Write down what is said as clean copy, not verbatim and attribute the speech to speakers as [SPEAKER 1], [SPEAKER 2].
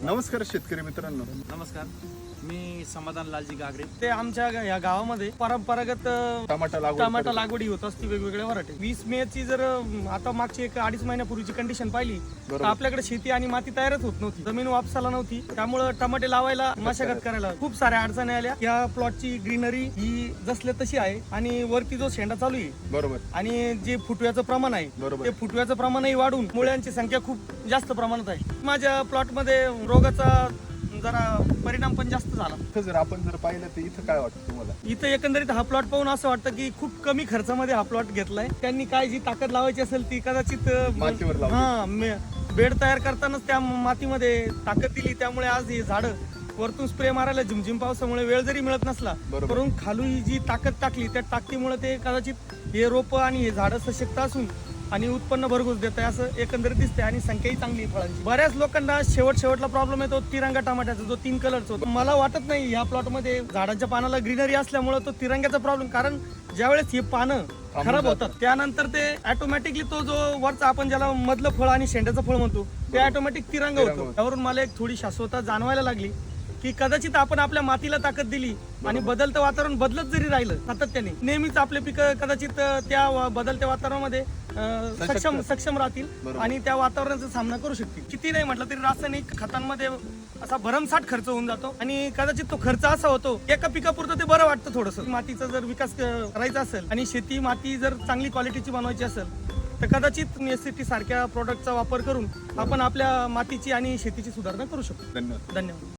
[SPEAKER 1] नमस्कार शेतकरी मित्रांनो.
[SPEAKER 2] नमस्कार, मी समाधान लालजी गागरे. ते आमच्या या गावामध्ये परंपरागत टमाटा लागवडी होत असते वेगवेगळ्या व्हरायटी. 20 मे ची जर आता मागची 1-2.5 महिन्यापूर्वीची कंडिशन पाहिली तर आपल्याकडे शेती आणि माती तयारच होत नव्हती, जमीन वापसाला नव्हती. त्यामुळे टमाटे लावायला मशागत करायला खूप साऱ्या अडचणी आल्या. या प्लॉटची ग्रीनरी ही जसले तशी आहे आणि वरती जो शेंडा चालू आहे
[SPEAKER 1] बरोबर
[SPEAKER 2] आणि जे फुटव्याचं प्रमाण आहे ते फुटव्याचं प्रमाणही वाढून मुळ्यांची संख्या खूप जास्त प्रमाणात आहे. माझ्या प्लॉट मध्ये रोगाचा जरा परिणाम पण जास्त झाला.
[SPEAKER 1] इथं जर आपण पाहिलं तर इथं काय वाटतं तुम्हाला?
[SPEAKER 2] इथं एकंदरीत हा प्लॉट पाहून असं वाटतं की खूप कमी खर्चामध्ये हा प्लॉट घेतलाय. त्यांनी काय जी ताकद लावायची असेल ती कदाचित
[SPEAKER 1] मातीवर लावली.
[SPEAKER 2] बेड तयार करतानाच त्या मातीमध्ये ताकद दिली. त्यामुळे आज हे झाड वरतून स्प्रे मारायला झिमझिम पावसामुळे वेळ जरी मिळत नसला करून खालून ही जी ताकद टाकली त्या ताकदीमुळे ते कदाचित हे रोप आणि हे झाड सशक्त असून आणि उत्पन्न भरघोस देत आहे असं एकंदरीत दिसते. आणि संख्याही चांगली आहे फळांची. बऱ्याच लोकांना शेवटला प्रॉब्लेम येतो तिरंगा टमाट्याचा, जो 3 कलरचा होतो. मला वाटत नाही या प्लॉट मध्ये झाडाच्या पानाला ग्रीनरी असल्यामुळे तो तिरंग्याचा प्रॉब्लेम, कारण ज्यावेळेस हे पानं खराब होतात त्यानंतर ते ऑटोमॅटिकली तो जो वरचा आपण ज्याला मधलं फळ आणि शेंड्याचं फळ म्हणतो ते ऑटोमॅटिक तिरंगा होतो. त्यावरून मला एक थोडी शाश्वता जाणवायला लागली की कदाचित आपण आपल्या मातीला ताकद दिली आणि बदलतं वातावरण बदलत जरी राहिलं सातत्याने, नेहमीच आपले पिकं कदाचित त्या बदलत्या वातावरणामध्ये सक्षम राहतील आणि त्या वातावरणाचा सामना करू शकतील. किती नाही म्हटलं तरी रासायनिक खतांमध्ये असा भरमसाठ खर्च होऊन जातो आणि कदाचित तो खर्च असा होतो एका पिकापुरतं ते बरं वाटतं. थोडंसं मातीचा जर विकास करायचा असेल आणि शेती माती जर चांगली क्वालिटीची बनवायची असेल तर कदाचित एससीटी सारख्या प्रोडक्टचा वापर करून आपण आपल्या मातीची आणि शेतीची सुधारणा करू शकतो.
[SPEAKER 1] धन्यवाद.
[SPEAKER 2] धन्यवाद.